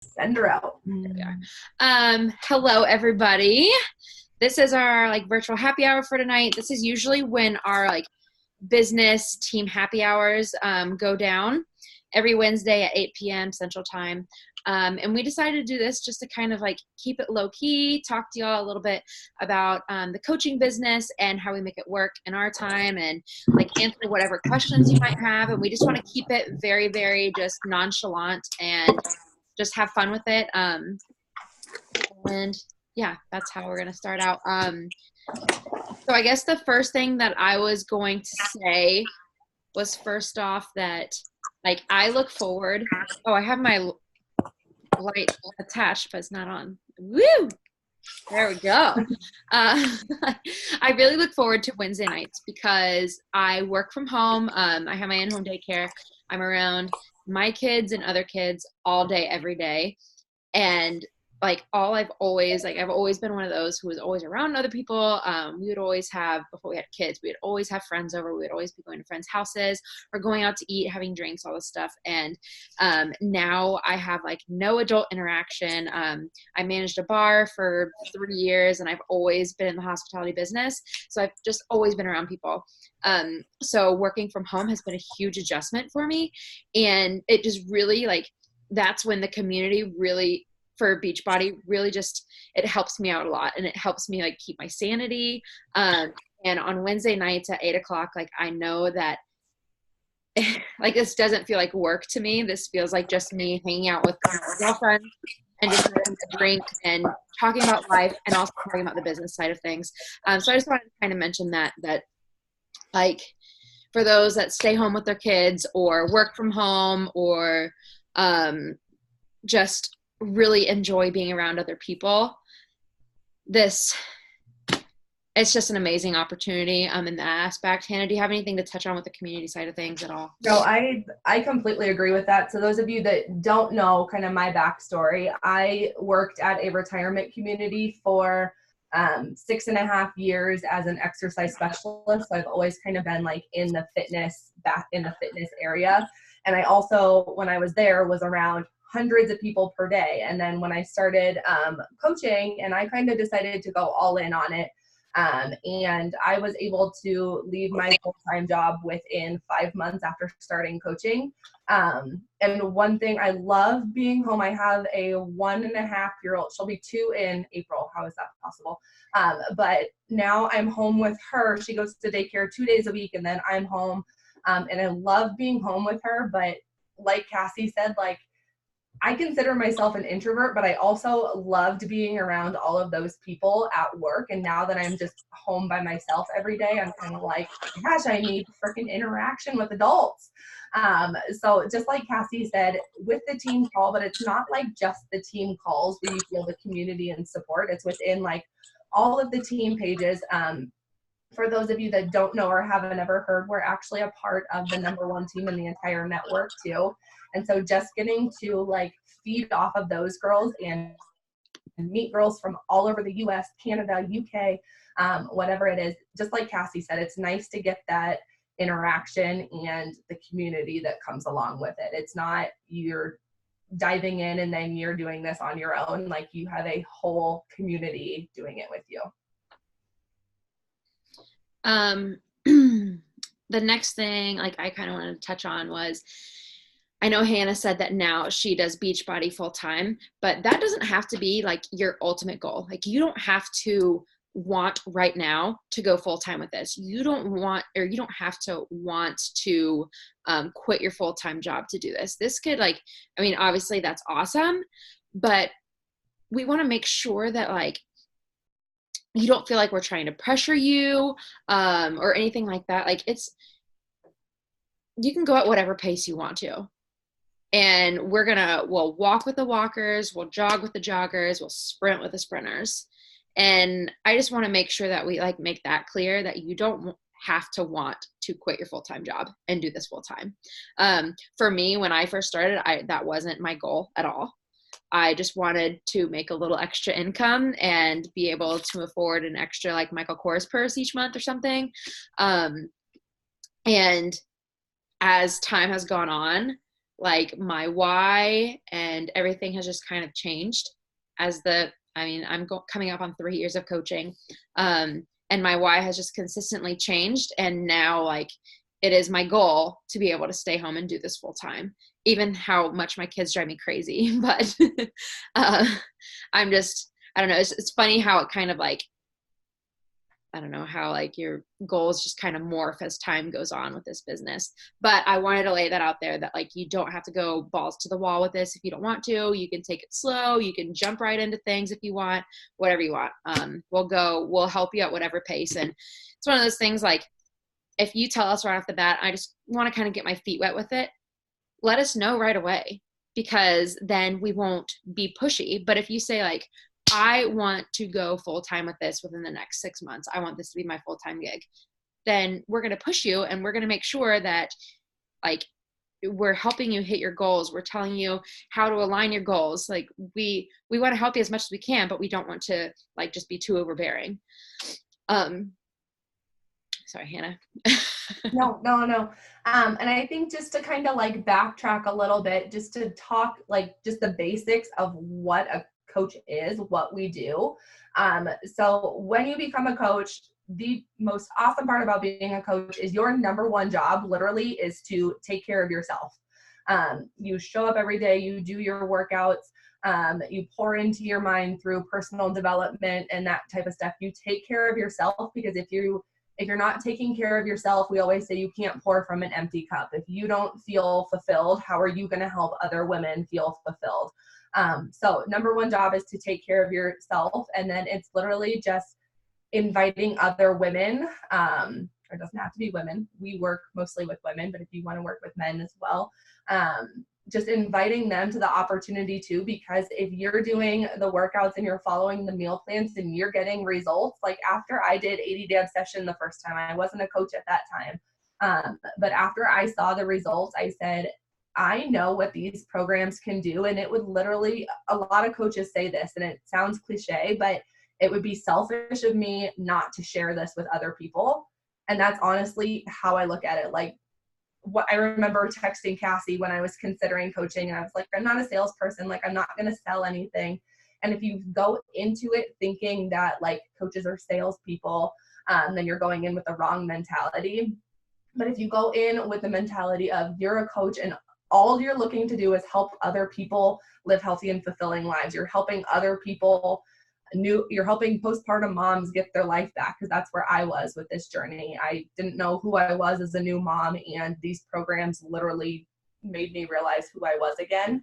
Send her out. There we are. Hello everybody. This is our virtual happy hour for tonight. This is usually when our business team happy hours go down every Wednesday at 8 p.m. Central Time. And we decided to do this just to kind of keep it low key, talk to y'all a little bit about the coaching business and how we make it work in our time, and answer whatever questions you might have. And we just want to keep it very, very just nonchalant and just have fun with it. And yeah, that's how we're going to start out. So I guess the first thing that I was going to say was, first off, that I look forward. Oh, I have my light attached, but it's not on. Woo! There we go. I really look forward to Wednesday nights because I work from home. I have my in-home daycare. I'm around my kids and other kids all day, every day. And I've always been one of those who was always around other people. We would always have, before we had kids, we would always have friends over. We would always be going to friends' houses or going out to eat, having drinks, all this stuff. And now I have no adult interaction. I managed a bar for 3 years, and I've always been in the hospitality business. So I've just always been around people. So working from home has been a huge adjustment for me. And it just really that's when the community really, for Beachbody, really just, it helps me out a lot, and it helps me keep my sanity. And on Wednesday nights at 8 o'clock, I know that this doesn't feel like work to me. This feels like just me hanging out with my girlfriend and just having a drink and talking about life, and also talking about the business side of things. So I just wanted to kind of mention that for those that stay home with their kids or work from home, or just really enjoy being around other people, it's just an amazing opportunity in that aspect. Hannah, do you have anything to touch on with the community side of things at all? No, I completely agree with that. So those of you that don't know kind of my backstory, I worked at a retirement community for 6.5 years as an exercise specialist. So I've always kind of been back in the fitness area. And I also, when I was there, was around hundreds of people per day. And then when I started coaching, and I kind of decided to go all in on it, and I was able to leave my full-time job within 5 months after starting coaching. And one thing, I love being home. I have a 1.5-year-old. She'll be 2 in April. How is that possible? But now I'm home with her. She goes to daycare 2 days a week, and then I'm home. And I love being home with her. But like Cassie said, I consider myself an introvert, but I also loved being around all of those people at work. And now that I'm just home by myself every day, I'm kind of gosh, I need freaking interaction with adults. So just like Cassie said, with the team call, but it's not just the team calls where you feel the community and support. It's within all of the team pages. For those of you that don't know or haven't ever heard, we're actually a part of the #1 team in the entire network too. And so just getting to feed off of those girls and meet girls from all over the US, Canada, UK, whatever it is, just like Cassie said, it's nice to get that interaction and the community that comes along with it. It's not you're diving in and then you're doing this on your own. You have a whole community doing it with you. The next thing I kind of wanted to touch on was, I know Hannah said that now she does Beachbody full time, but that doesn't have to be your ultimate goal. You don't have to want right now to go full time with this. You don't have to want to quit your full time job to do this. This could obviously that's awesome, but we want to make sure that you don't feel like we're trying to pressure you or anything like that. You can go at whatever pace you want to. And we'll walk with the walkers, we'll jog with the joggers, we'll sprint with the sprinters. And I just want to make sure that we make that clear, that you don't have to want to quit your full-time job and do this full-time. For me, when I first started, that wasn't my goal at all. I just wanted to make a little extra income and be able to afford an extra Michael Kors purse each month or something. And as time has gone on, like my why and everything has just kind of changed as I'm coming up on 3 years of coaching. And my why has just consistently changed. And now like it is my goal to be able to stay home and do this full time, even how much my kids drive me crazy. But I don't know. It's funny how it kind of like, I don't know how like your goals just kind of morph as time goes on with this business. But I wanted to lay that out there that like you don't have to go balls to the wall with this if you don't want to. You can take it slow. You can jump right into things if you want, whatever you want. We'll help you at whatever pace. And it's one of those things like if you tell us right off the bat, I just want to kind of get my feet wet with it, let us know right away, because then we won't be pushy. But if you say like, I want to go full time with this within the next 6 months, I want this to be my full time gig, then we're going to push you and we're going to make sure that like we're helping you hit your goals. We're telling you how to align your goals. Like we want to help you as much as we can, but we don't want to like just be too overbearing. Sorry, Hannah. No. And I think just to kind of like backtrack a little bit, just to talk like just the basics of what a coach is, what we do. So when you become a coach, the most awesome part about being a coach is your number one job literally is to take care of yourself. You show up every day, you do your workouts, you pour into your mind through personal development and that type of stuff. You take care of yourself, because if you're not taking care of yourself, we always say you can't pour from an empty cup. If you don't feel fulfilled, how are you going to help other women feel fulfilled? So number one job is to take care of yourself. And then it's literally just inviting other women, or it doesn't have to be women. We work mostly with women, but if you want to work with men as well, just inviting them to the opportunity too, because if you're doing the workouts and you're following the meal plans and you're getting results, like after I did 80-day obsession the first time, I wasn't a coach at that time. But after I saw the results, I said, I know what these programs can do. And it would literally, a lot of coaches say this and it sounds cliche, but it would be selfish of me not to share this with other people. And that's honestly how I look at it. Like, what I remember texting Cassie when I was considering coaching, and I was like, I'm not a salesperson. Like, I'm not going to sell anything. And if you go into it thinking that like coaches are salespeople, then you're going in with the wrong mentality. But if you go in with the mentality of you're a coach and all you're looking to do is help other people live healthy and fulfilling lives, you're helping other people, you're helping postpartum moms get their life back, because that's where I was with this journey. I didn't know who I was as a new mom, and these programs literally made me realize who I was again.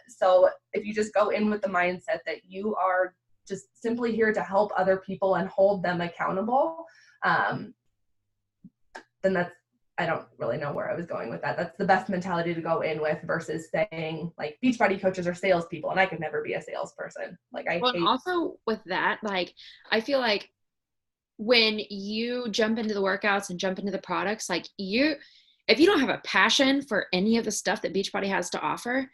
So if you just go in with the mindset that you are just simply here to help other people and hold them accountable, then that's, I don't really know where I was going with that. That's the best mentality to go in with versus saying like Beachbody coaches are salespeople, and I could never be a salesperson. Like And also with that, like I feel like when you jump into the workouts and jump into the products, like if you don't have a passion for any of the stuff that Beachbody has to offer,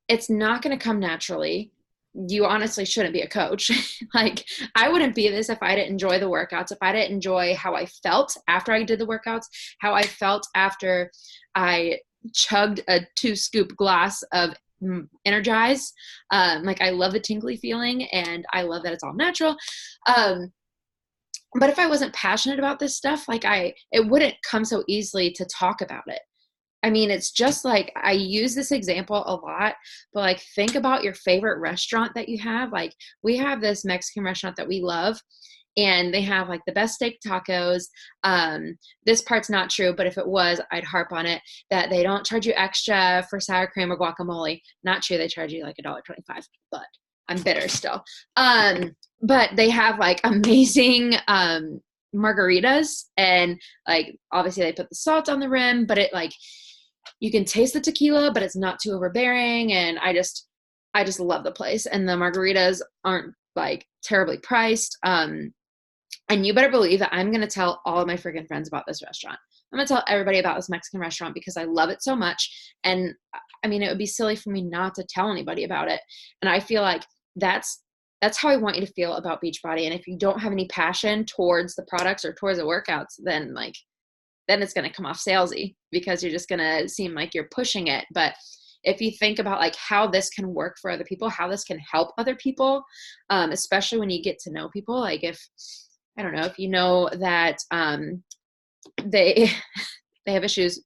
it's not going to come naturally. You honestly shouldn't be a coach. Like I wouldn't be this if I didn't enjoy the workouts, if I didn't enjoy how I felt after I did the workouts, how I felt after I chugged a 2-scoop glass of Energize. Like I love the tingly feeling and I love that it's all natural. But if I wasn't passionate about this stuff, like it wouldn't come so easily to talk about it. I mean, it's just like, I use this example a lot, but like, think about your favorite restaurant that you have. Like we have this Mexican restaurant that we love, and they have like the best steak tacos. This part's not true, but if it was, I'd harp on it, that they don't charge you extra for sour cream or guacamole. Not true. They charge you like $1.25, but I'm bitter still. But they have like amazing, margaritas, and like, obviously they put the salt on the rim, but it like, you can taste the tequila, but it's not too overbearing. And I just love the place. And the margaritas aren't like terribly priced. And you better believe that I'm going to tell all of my freaking friends about this restaurant. I'm going to tell everybody about this Mexican restaurant because I love it so much. And I mean, it would be silly for me not to tell anybody about it. And I feel like that's how I want you to feel about Beachbody. And if you don't have any passion towards the products or towards the workouts, then like, then it's going to come off salesy because you're just going to seem like you're pushing it. But if you think about like how this can work for other people, how this can help other people, especially when you get to know people, like if, I don't know, if you know that they they have issues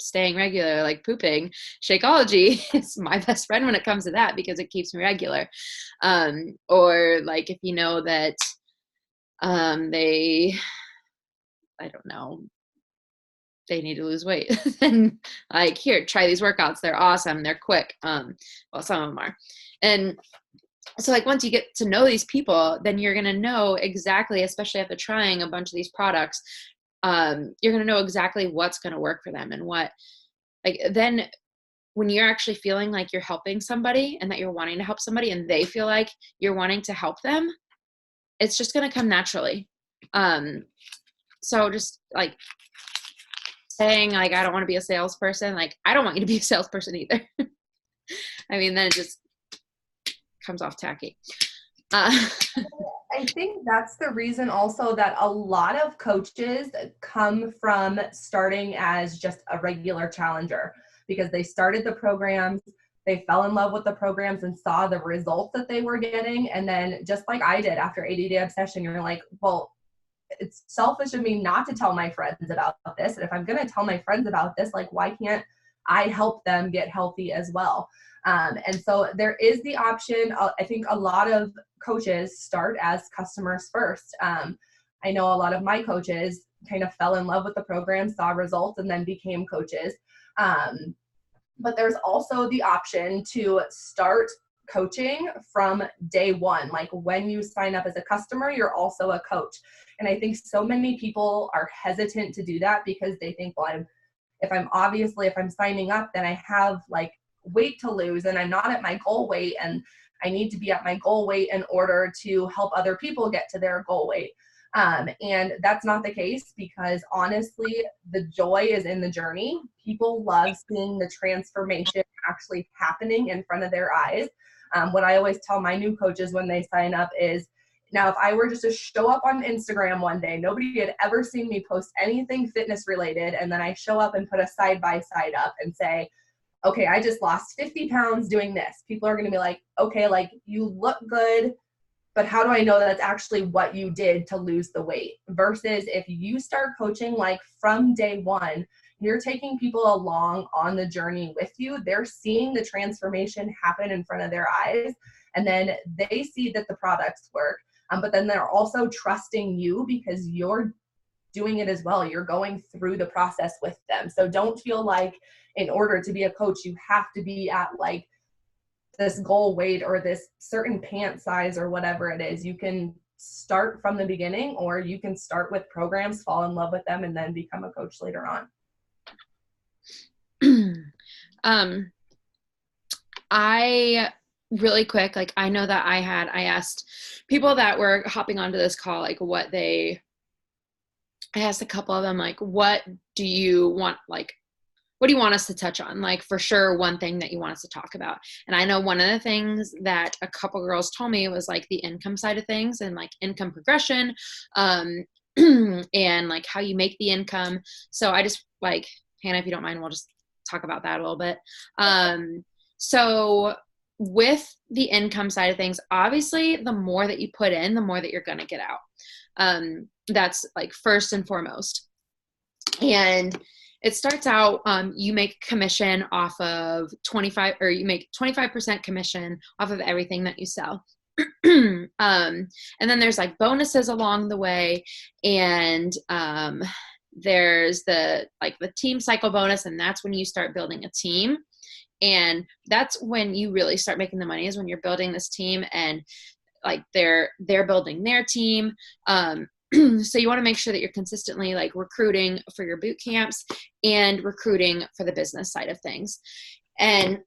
staying regular, like pooping, Shakeology is my best friend when it comes to that because it keeps me regular. Or like if you know that they, I don't know, they need to lose weight, then like, here, try these workouts. They're awesome. They're quick. Well, some of them are. And so like once you get to know these people, then you're going to know exactly, especially after trying a bunch of these products, you're going to know exactly what's going to work for them and what, like, then when you're actually feeling like you're helping somebody and that you're wanting to help somebody and they feel like you're wanting to help them, it's just going to come naturally. So just like saying like, I don't want to be a salesperson. Like, I don't want you to be a salesperson either. I mean, then it just comes off tacky. I think that's the reason also that a lot of coaches come from starting as just a regular challenger because they started the programs, they fell in love with the programs and saw the results that they were getting. And then just like I did after 80-day obsession, you're like, well, it's selfish of me not to tell my friends about this. And if I'm going to tell my friends about this, like, why can't I help them get healthy as well? And so there is the option. I think a lot of coaches start as customers first. I know a lot of my coaches kind of fell in love with the program, saw results, and then became coaches. But there's also the option to start coaching from day one. Like when you sign up as a customer, you're also a coach. And I think so many people are hesitant to do that because they think, well, if I'm signing up, then I have like weight to lose and I'm not at my goal weight and I need to be at my goal weight in order to help other people get to their goal weight. And that's not the case because honestly, the joy is in the journey. People love seeing the transformation actually happening in front of their eyes. What I always tell my new coaches when they sign up is, now, if I were just to show up on Instagram one day, nobody had ever seen me post anything fitness related, and then I show up and put a side-by-side up and say, okay, I just lost 50 pounds doing this. People are going to be like, okay, like you look good, but how do I know that that's actually what you did to lose the weight? Versus if you start coaching like from day one, you're taking people along on the journey with you. They're seeing the transformation happen in front of their eyes, and then they see that the products work. But then they're also trusting you because you're doing it as well. You're going through the process with them. So don't feel like in order to be a coach, you have to be at like this goal weight or this certain pant size or whatever it is. You can start from the beginning, or you can start with programs, fall in love with them, and then become a coach later on. I really quick, like I know that I asked people that were hopping onto this call, like I asked a couple of them, like, what do you want us to touch on? Like for sure, one thing that you want us to talk about. And I know one of the things that a couple girls told me was like the income side of things and like income progression, and like how you make the income. So I just like, Hannah, if you don't mind, we'll just talk about that a little bit. So with the income side of things, obviously the more that you put in, the more that you're going to get out. That's like first and foremost. And it starts out, you make commission off of 25% commission off of everything that you sell. And then there's like bonuses along the way. And, there's the team cycle bonus. And that's when you start building a team. And that's when you really start making the money, is when you're building this team and like they're building their team. So you want to make sure that you're consistently like recruiting for your boot camps and recruiting for the business side of things. And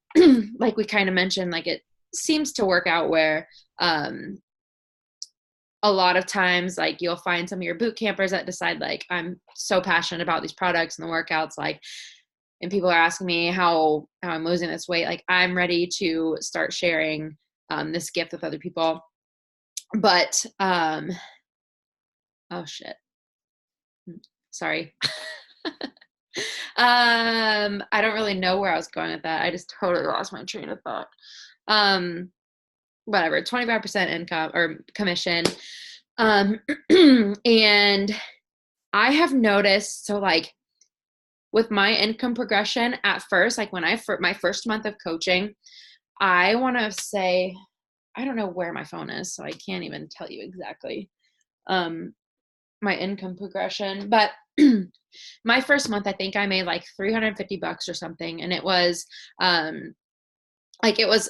like we kind of mentioned, like it seems to work out where, a lot of times, like you'll find some of your boot campers that decide like, I'm so passionate about these products and the workouts, like, and people are asking me how I'm losing this weight. Like I'm ready to start sharing this gift with other people. But, oh shit. Sorry. I don't really know where I was going with that. I just totally lost my train of thought. Whatever, 25% income or commission. And I have noticed, so like with my income progression at first, like when my first month of coaching, I want to say, I don't know where my phone is, so I can't even tell you exactly my income progression, but my first month, I think I made like $350 or something. And it was, it was,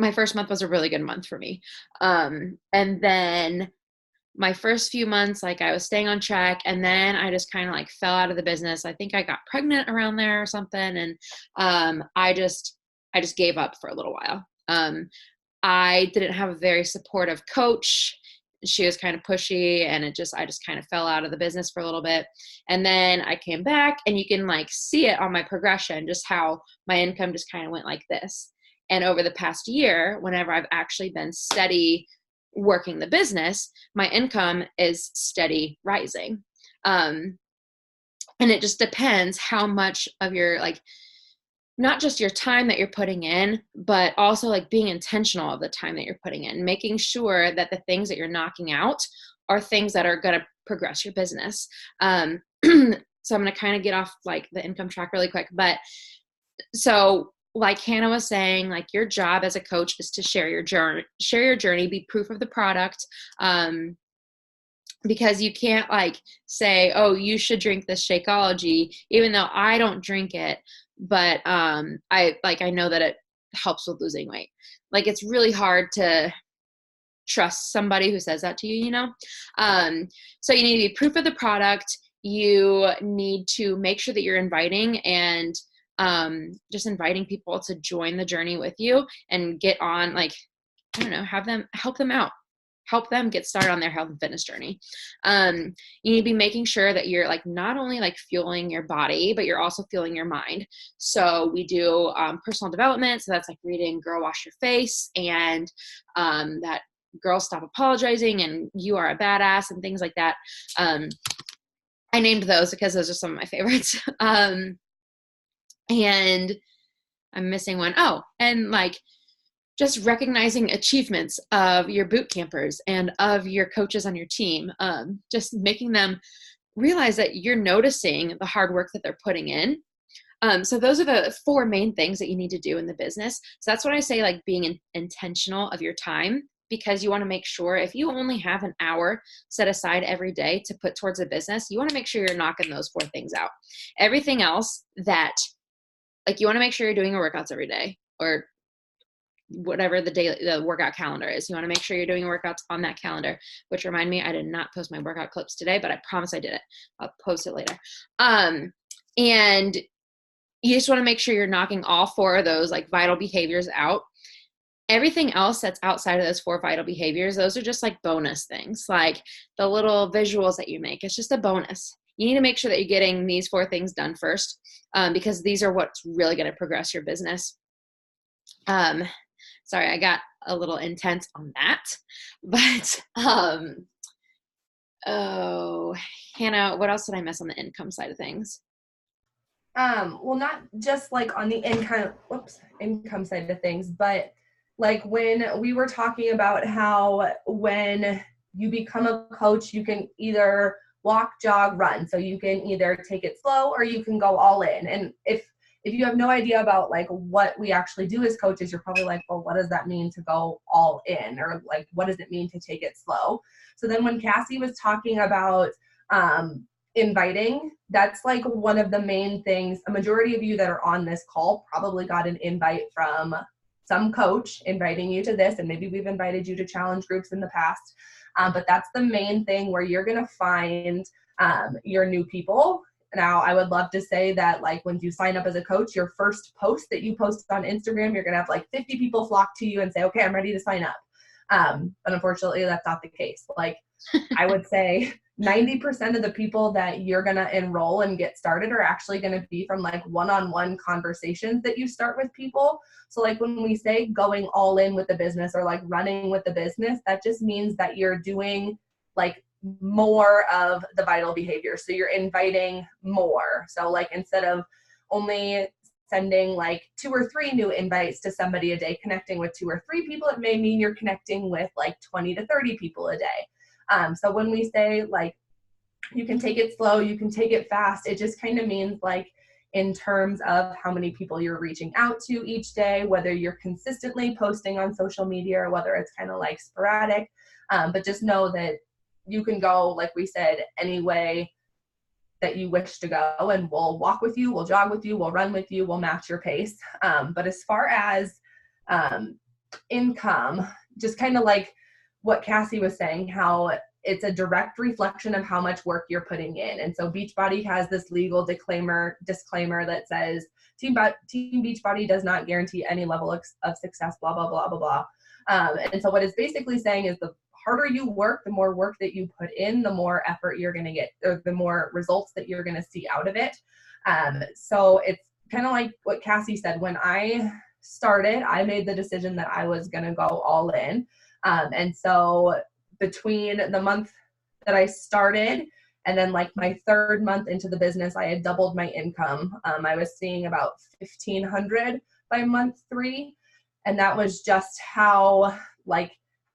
my first month was a really good month for me. And then my first few months, like I was staying on track, and then I just kind of like fell out of the business. I think I got pregnant around there or something. And I just gave up for a little while. I didn't have a very supportive coach. She was kind of pushy, and I just kind of fell out of the business for a little bit. And then I came back, and you can like see it on my progression, just how my income just kind of went like this. And over the past year, whenever I've actually been steady working the business, my income is steady rising. And it just depends how much of your like, not just your time that you're putting in, but also like being intentional of the time that you're putting in, making sure that the things that you're knocking out are things that are going to progress your business. So I'm going to kind of get off like the income track really quick, but so like Hannah was saying, like your job as a coach is to share your journey, be proof of the product. Because you can't like say, oh, you should drink this Shakeology, even though I don't drink it. But I know that it helps with losing weight. Like it's really hard to trust somebody who says that to you, you know? So you need to be proof of the product. You need to make sure that you're inviting and just inviting people to join the journey with you and get on, like, I don't know, help them out. Help them get started on their health and fitness journey. You need to be making sure that you're like not only like fueling your body, but you're also fueling your mind. So we do personal development. So that's like reading Girl Wash Your Face and that Girl Stop Apologizing and You Are a Badass and things like that. I named those because those are some of my favorites. And I'm missing one. Oh, and like just recognizing achievements of your boot campers and of your coaches on your team, just making them realize that you're noticing the hard work that they're putting in. So those are the 4 main things that you need to do in the business. So that's what I say, like being intentional of your time, because you want to make sure if you only have an hour set aside every day to put towards a business, you want to make sure you're knocking those 4 things out. Everything else that, like, you want to make sure you're doing your workouts every day, or whatever the workout calendar is. You want to make sure you're doing workouts on that calendar, which remind me, I did not post my workout clips today, but I promise I did it. I'll post it later. And you just want to make sure you're knocking all 4 of those like vital behaviors out. Everything else that's outside of those 4 vital behaviors, those are just like bonus things, like the little visuals that you make. It's just a bonus. You need to make sure that you're getting these 4 things done first, because these are what's really going to progress your business. Sorry, I got a little intense on that, but, oh, Hannah, what else did I miss on the income side of things? Well, not just like on the income side of things, but like when we were talking about how when you become a coach, you can either walk, jog, run. So you can either take it slow or you can go all in. And if you have no idea about like what we actually do as coaches, you're probably like, well, what does that mean to go all in? Or like, what does it mean to take it slow? So then when Cassie was talking about inviting, that's like one of the main things. A majority of you that are on this call probably got an invite from some coach inviting you to this, and maybe we've invited you to challenge groups in the past. But that's the main thing where you're going to find your new people. Now, I would love to say that like when you sign up as a coach, your first post that you post on Instagram, you're going to have like 50 people flock to you and say, okay, I'm ready to sign up. But unfortunately, that's not the case. Like I would say 90% of the people that you're going to enroll and get started are actually going to be from like one-on-one conversations that you start with people. So like when we say going all in with the business or like running with the business, that just means that you're doing like more of the vital behavior. So you're inviting more. So like instead of only sending like 2 or 3 new invites to somebody a day, connecting with 2 or 3 people, it may mean you're connecting with like 20 to 30 people a day. So when we say like, you can take it slow, you can take it fast, it just kind of means like in terms of how many people you're reaching out to each day, whether you're consistently posting on social media or whether it's kind of like sporadic. But just know that you can go, like we said, any way that you wish to go, and we'll walk with you, we'll jog with you, we'll run with you, we'll match your pace. But as far as income, just kind of like what Cassie was saying, how it's a direct reflection of how much work you're putting in. And so Beachbody has this legal disclaimer that says Team Beachbody does not guarantee any level of success, blah, blah, blah, blah, blah. And so what it's basically saying is the harder you work, the more work that you put in, the more effort you're going to get, or the more results that you're going to see out of it. So it's kind of like what Cassie said. When I started, I made the decision that I was going to go all in. And so between the month that I started and then like my 3rd month into the business, I had doubled my income. I was seeing about $1,500 by month 3. And that was just how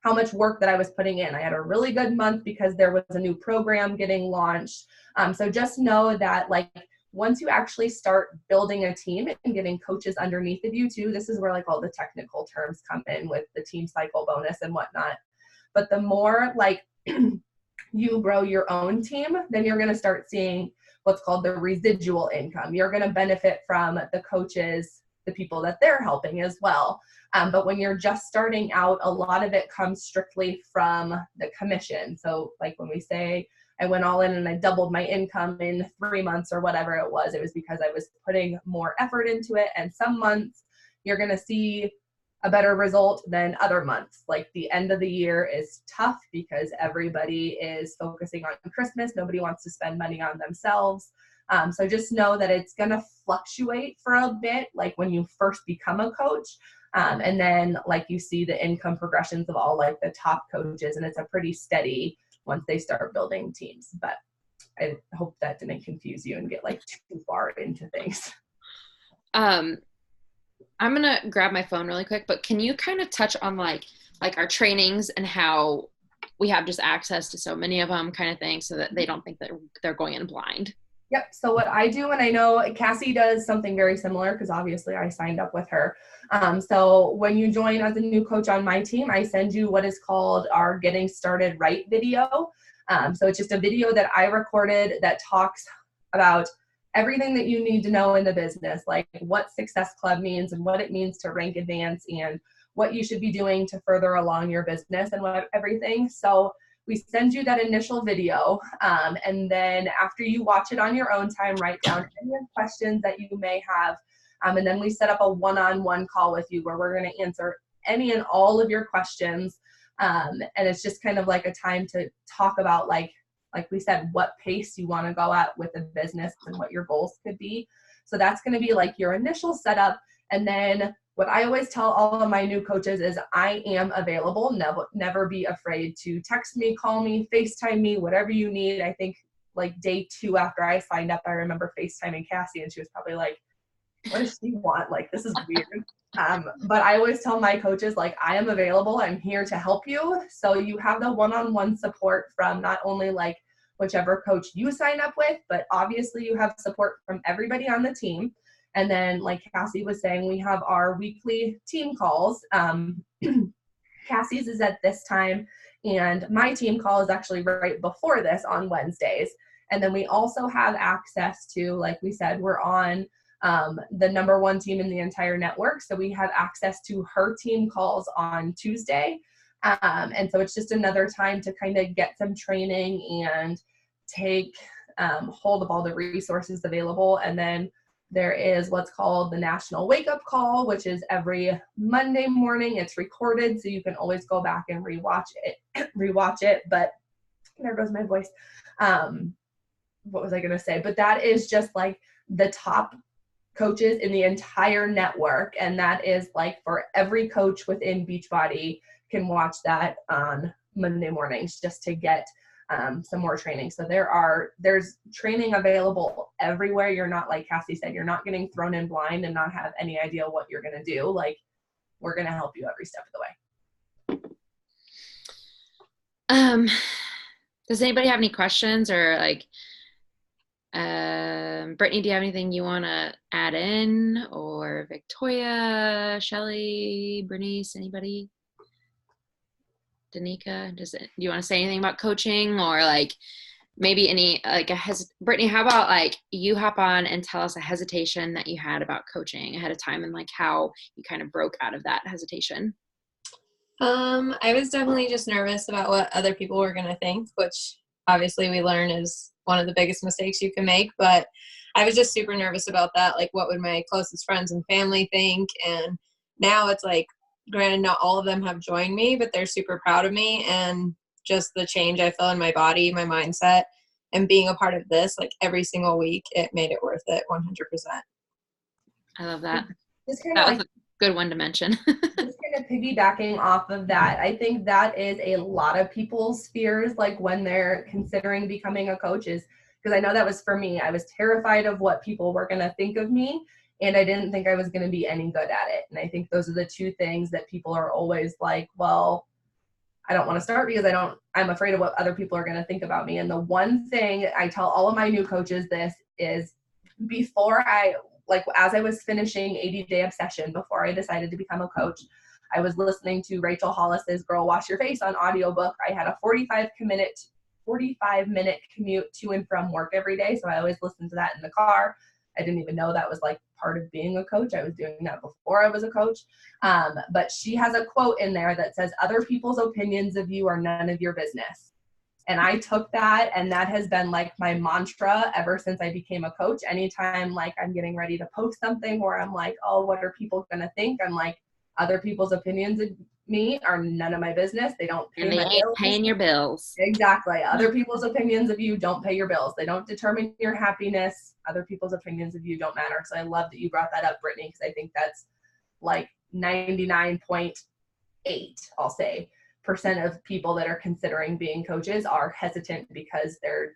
much work that I was putting in. I had a really good month because there was a new program getting launched. So just know that like once you actually start building a team and getting coaches underneath of you too, this is where like all the technical terms come in with the team cycle bonus and whatnot. But the more like you grow your own team, then you're going to start seeing what's called the residual income. You're going to benefit from the coaches, the people that they're helping as well. But when you're just starting out, a lot of it comes strictly from the commission. So like when we say I went all in and I doubled my income in 3 months or whatever it was because I was putting more effort into it. And some months you're going to see a better result than other months. Like the end of the year is tough because everybody is focusing on Christmas. Nobody wants to spend money on themselves. So just know that it's going to fluctuate for a bit, like when you first become a coach. And then like you see the income progressions of all like the top coaches, and it's a pretty steady once they start building teams. But I hope that didn't confuse you and get like too far into things. I'm going to grab my phone really quick, but can you kind of touch on like our trainings and how we have just access to so many of them kind of thing so that they don't think that they're going in blind? Yep. So what I do, and I know Cassie does something very similar because obviously I signed up with her. So when you join as a new coach on my team, I send you what is called our Getting Started Right video. So it's just a video that I recorded that talks about everything that you need to know in the business, like what Success Club means and what it means to rank advance and what you should be doing to further along your business and everything. So we send you that initial video, and then after you watch it on your own time, write down any questions that you may have, and then we set up a one-on-one call with you where we're going to answer any and all of your questions, and it's just kind of like a time to talk about like we said, what pace you want to go at with the business and what your goals could be. So that's going to be like your initial setup. And then what I always tell all of my new coaches is I am available. Never be afraid to text me, call me, FaceTime me, whatever you need. I think like day 2 after I signed up, I remember FaceTiming Cassie and she was probably like, what does she want? Like, this is weird. But I always tell my coaches, like, I am available. I'm here to help you. So you have the one-on-one support from not only like whichever coach you sign up with, but obviously you have support from everybody on the team. And then like Cassie was saying, we have our weekly team calls. Cassie's is at this time, and my team call is actually right before this on Wednesdays. And then we also have access to, like we said, we're on the #1 team in the entire network. So we have access to her team calls on Tuesday. And so it's just another time to kind of get some training and take hold of all the resources available. And then there is what's called the National Wake Up Call, which is every Monday morning. It's recorded, so you can always go back and rewatch it. But there goes my voice. What was I going to say? But that is just like the top coaches in the entire network. And that is like for every coach within Beachbody can watch that on Monday mornings just to get some more training. So there's training available everywhere. You're not, like Cassie said, you're not getting thrown in blind and not have any idea what you're going to do. Like, we're going to help you every step of the way. Does anybody have any questions, or like, Brittany, do you have anything you want to add in, or Victoria, Shelly, Bernice, anybody? Danica, do you want to say anything about coaching, or like maybe any, like Brittany, how about like you hop on and tell us a hesitation that you had about coaching ahead of time, and like how you kind of broke out of that hesitation? I was definitely just nervous about what other people were going to think, which obviously we learn is one of the biggest mistakes you can make. But I was just super nervous about that. Like, what would my closest friends and family think? And now it's like, granted, not all of them have joined me, but they're super proud of me. And just the change I feel in my body, my mindset, and being a part of this, like every single week, it made it worth it 100%. I love that. That was a good one to mention. Just kind of piggybacking off of that, I think that is a lot of people's fears, like when they're considering becoming a coach, is because I know that was for me. I was terrified of what people were going to think of me, and I didn't think I was going to be any good at it. And I think those are the two things that people are always like, well, I don't want to start because I'm afraid of what other people are going to think about me. And the one thing I tell all of my new coaches this is, before as I was finishing 80-Day Obsession, before I decided to become a coach, I was listening to Rachel Hollis's Girl Wash Your Face on audiobook. I had a 45-minute commute to and from work every day. So I always listened to that in the car. I didn't even know that was like part of being a coach. I was doing that before I was a coach. But she has a quote in there that says, "Other people's opinions of you are none of your business." And I took that, and that has been like my mantra ever since I became a coach. Anytime like I'm getting ready to post something where I'm like, oh, what are people going to think? I'm like, other people's opinions of me are none of my business. They don't pay my bills. Paying your bills. Exactly. Other people's opinions of you don't pay your bills. They don't determine your happiness. Other people's opinions of you don't matter. So I love that you brought that up, Brittany, because I think that's like 99.8, I'll say, percent of people that are considering being coaches are hesitant because they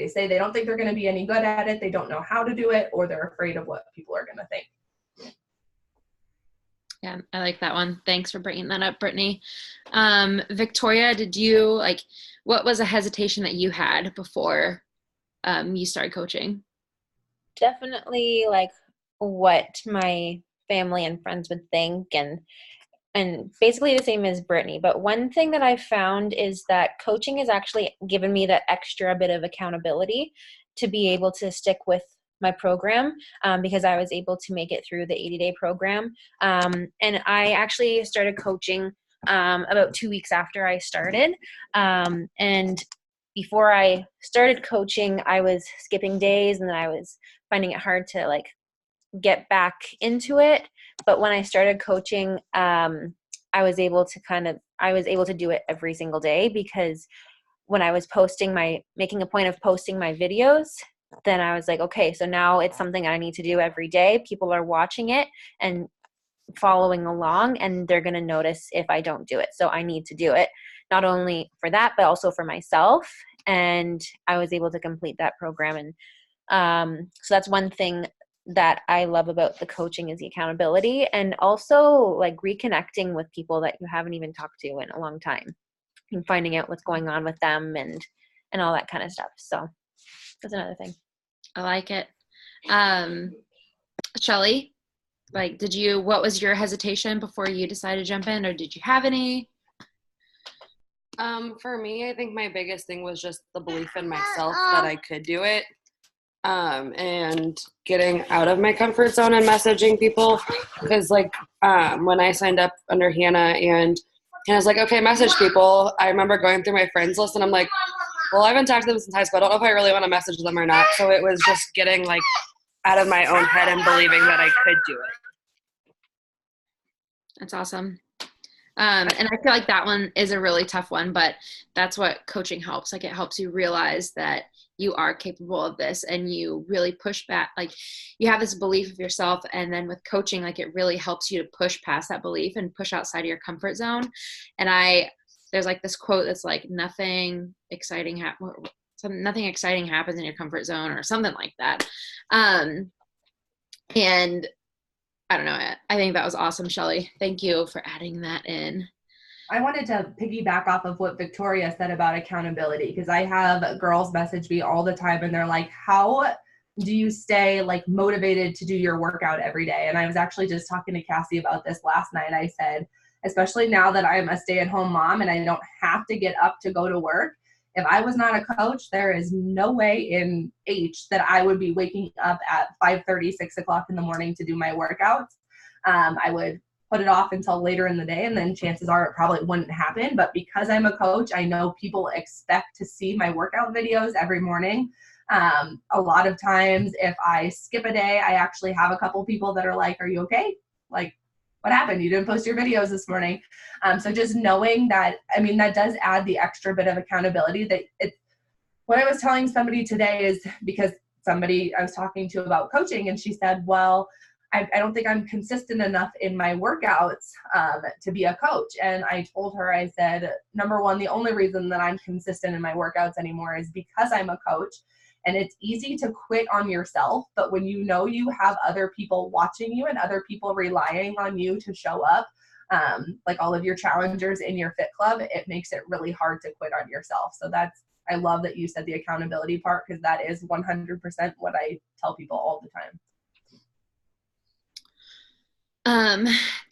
say they don't think they're going to be any good at it, they don't know how to do it, or they're afraid of what people are going to think. Yeah, I like that one. Thanks for bringing that up, Brittany. Victoria, what was a hesitation that you had before you started coaching? Definitely like what my family and friends would think, and basically the same as Brittany. But one thing that I found is that coaching has actually given me that extra bit of accountability to be able to stick with my program, because I was able to make it through the 80-day program. And I actually started coaching about 2 weeks after I started. And before I started coaching, I was skipping days, and then I was finding it hard to like get back into it. But when I started coaching, I was able to do it every single day, because when I was making a point of posting my videos, then I was like, okay, so now it's something I need to do every day. People are watching it and following along, and they're going to notice if I don't do it. So I need to do it, not only for that, but also for myself. And I was able to complete that program. And so that's one thing that I love about the coaching, is the accountability, and also like reconnecting with people that you haven't even talked to in a long time, and finding out what's going on with them and all that kind of stuff. So that's another thing. I like it. Shelly, what was your hesitation before you decided to jump in, or did you have any? For me, I think my biggest thing was just the belief in myself that I could do it. And getting out of my comfort zone and messaging people, because when I signed up under Hannah and Hannah's like, okay, message people, I remember going through my friends list and I'm like, well, I haven't talked to them since high school. I don't know if I really want to message them or not. So it was just getting out of my own head and believing that I could do it. That's awesome. And I feel like that one is a really tough one, but that's what coaching helps. Like, it helps you realize that you are capable of this, and you really push back. Like, you have this belief of yourself, and then with coaching, it really helps you to push past that belief and push outside of your comfort zone. And I there's like this quote that's like nothing exciting nothing exciting happens in your comfort zone or something like that. And I don't know, I think that was awesome, Shelly. Thank you for adding that in. I wanted to piggyback off of what Victoria said about accountability, because I have girls message me all the time and they're like, how do you stay like motivated to do your workout every day? And I was actually just talking to Cassie about this last night. I said, especially now that I'm a stay-at-home mom and I don't have to get up to go to work, if I was not a coach, there is no way in H that I would be waking up at 5:30, 6 o'clock in the morning to do my workouts. I would put it off until later in the day, and then chances are it probably wouldn't happen. But because I'm a coach, I know people expect to see my workout videos every morning. A lot of times if I skip a day, I actually have a couple people that are like, are you okay? Like, what happened? You didn't post your videos this morning. So just knowing that, I mean, that does add the extra bit of accountability. That what I was telling somebody today is because somebody I was talking to about coaching, and she said, well, I don't think I'm consistent enough in my workouts to be a coach. And I told her, I said, number one, the only reason that I'm consistent in my workouts anymore is because I'm a coach. And it's easy to quit on yourself, but when you know you have other people watching you and other people relying on you to show up, like all of your challengers in your fit club, it makes it really hard to quit on yourself. So I love that you said the accountability part, because that is 100% what I tell people all the time.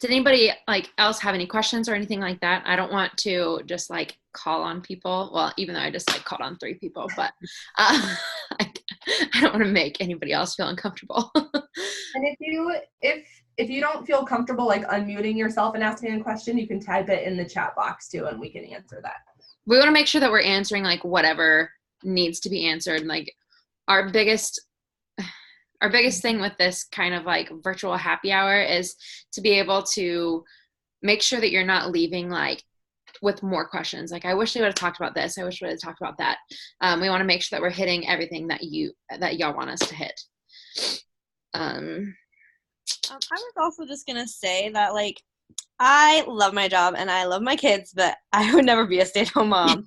Did anybody like else have any questions or anything like that? I don't want to just like call on people. Well, even though I just like called on 3 people, but I don't want to make anybody else feel uncomfortable. And if you don't feel comfortable like unmuting yourself and asking a question, you can type it in the chat box too, and we can answer that. We want to make sure that we're answering like whatever needs to be answered. Like our biggest thing with this kind of like virtual happy hour is to be able to make sure that you're not leaving like with more questions. Like, I wish they would have talked about this. I wish we would have talked about that. We want to make sure that we're hitting everything that y'all want us to hit. I was also just going to say that, like, I love my job and I love my kids, but I would never be a stay-at-home mom.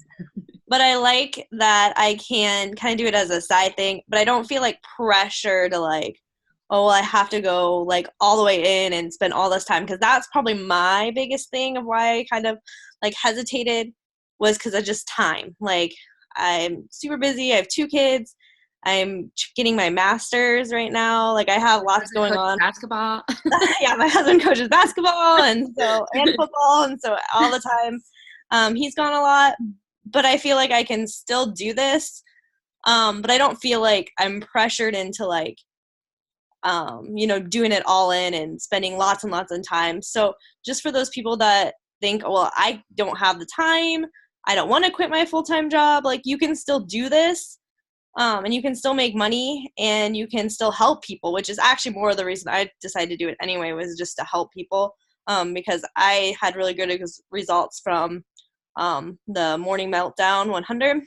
But I like that I can kind of do it as a side thing, but I don't feel like pressure to like, oh, well, I have to go like all the way in and spend all this time. Because that's probably my biggest thing of why I kind of like hesitated, was because of just time. Like, I'm super busy. I have 2 kids. I'm getting my master's right now. Like, I have lots going on. Basketball. Yeah, my husband coaches basketball and football, and so all the time. He's gone a lot. But I feel like I can still do this, but I don't feel like I'm pressured into like, doing it all in and spending lots and lots of time. So just for those people that think, well, I don't have the time, I don't want to quit my full-time job, like, you can still do this, and you can still make money, and you can still help people, which is actually more of the reason I decided to do it anyway, was just to help people, because I had really good results from the Morning Meltdown 100,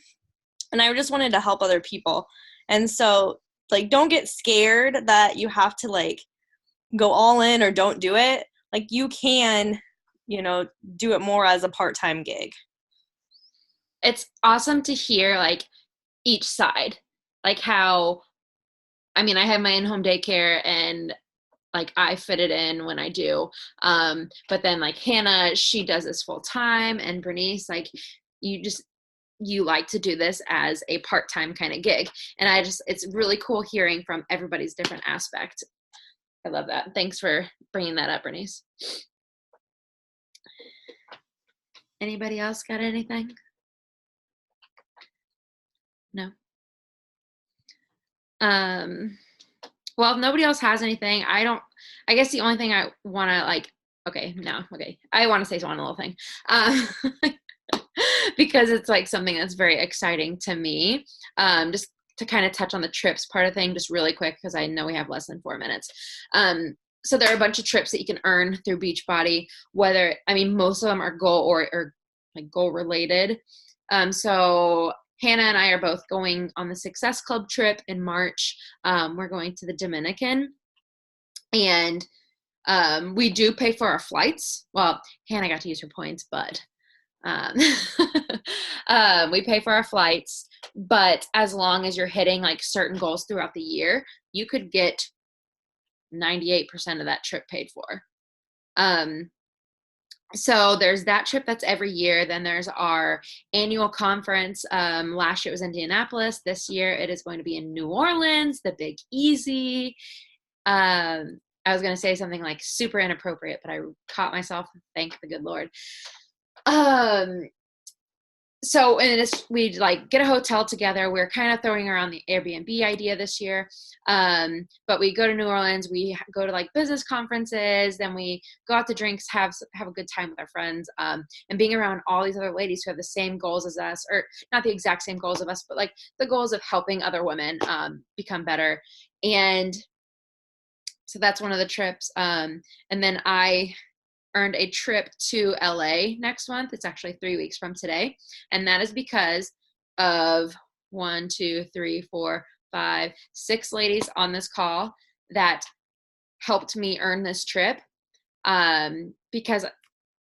and I just wanted to help other people. And so, like, don't get scared that you have to like go all in or don't do it. Like, you can, do it more as a part-time gig. It's awesome to hear like each side, like how, I mean, I have my in-home daycare and like I fit it in when I do. But then like Hannah, she does this full time, and Bernice, like you like to do this as a part-time kind of gig. And it's really cool hearing from everybody's different aspect. I love that. Thanks for bringing that up, Bernice. Anybody else got anything? No. Well, if nobody else has anything, I guess the only thing I want to I want to say one little thing, because it's like something that's very exciting to me, just to kind of touch on the trips part of thing just really quick, because I know we have less than 4 minutes. So there are a bunch of trips that you can earn through Beachbody, most of them are goal or like goal related. So Hannah and I are both going on the Success Club trip in March. We're going to the Dominican, and we do pay for our flights. Well, Hannah got to use her points, but We pay for our flights, but as long as you're hitting like certain goals throughout the year, you could get 98% of that trip paid for. So there's that trip that's every year. Then there's our annual conference. Last year it was Indianapolis. This year it is going to be in New Orleans, the Big Easy. I was going to say something like super inappropriate, but I caught myself. Thank the good Lord. So we like get a hotel together. We're kind of throwing around the Airbnb idea this year. But we go to New Orleans, we go to like business conferences, then we go out to drinks, have a good time with our friends, and being around all these other ladies who have the same goals as us, or not the exact same goals of us, but like the goals of helping other women become better. And so that's one of the trips. And then I earned a trip to LA next month. It's actually 3 weeks from today. And that is because of 1, 2, 3, 4, 5, 6 ladies on this call that helped me earn this trip. Because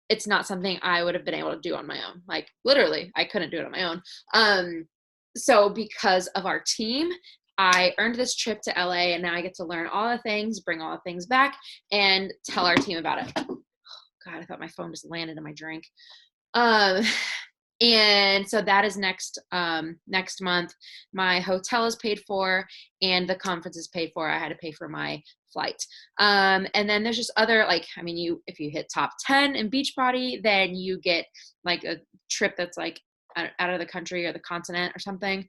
it's not something I would have been able to do on my own. Like literally, I couldn't do it on my own. So because of our team, I earned this trip to LA, and now I get to learn all the things, bring all the things back, and tell our team about it. God, I thought my phone just landed in my drink. And so that is next month. My hotel is paid for and the conference is paid for. I had to pay for my flight. And then there's just other, like, I mean, if you hit top 10 in Beachbody, then you get like a trip that's like out of the country or the continent or something.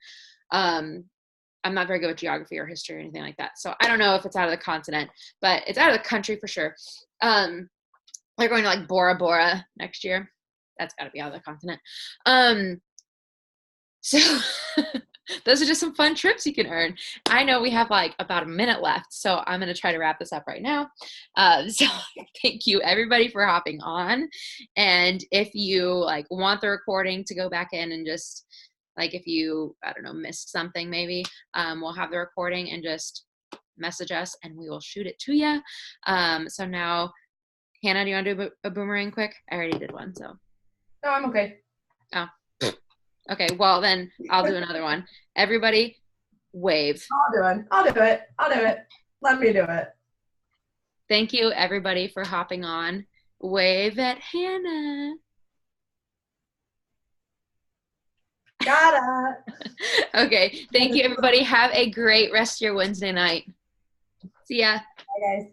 I'm not very good with geography or history or anything like that. So I don't know if it's out of the continent, but it's out of the country for sure. They're going to like Bora Bora next year. That's got to be out of the continent. So those are just some fun trips you can earn. I know we have like about a minute left, so I'm going to try to wrap this up right now. So thank you everybody for hopping on. And if you like want the recording to go back in and just like, if you, I don't know, missed something maybe, we'll have the recording and just message us and we will shoot it to you. So now, Hannah, do you want to do a boomerang quick? I already did one, so. No, I'm okay. Oh, okay. Well, then I'll do another one. Everybody, wave. I'll do it. Let me do it. Thank you, everybody, for hopping on. Wave at Hannah. Got it. Okay. Thank you, everybody. Have a great rest of your Wednesday night. See ya. Bye, guys.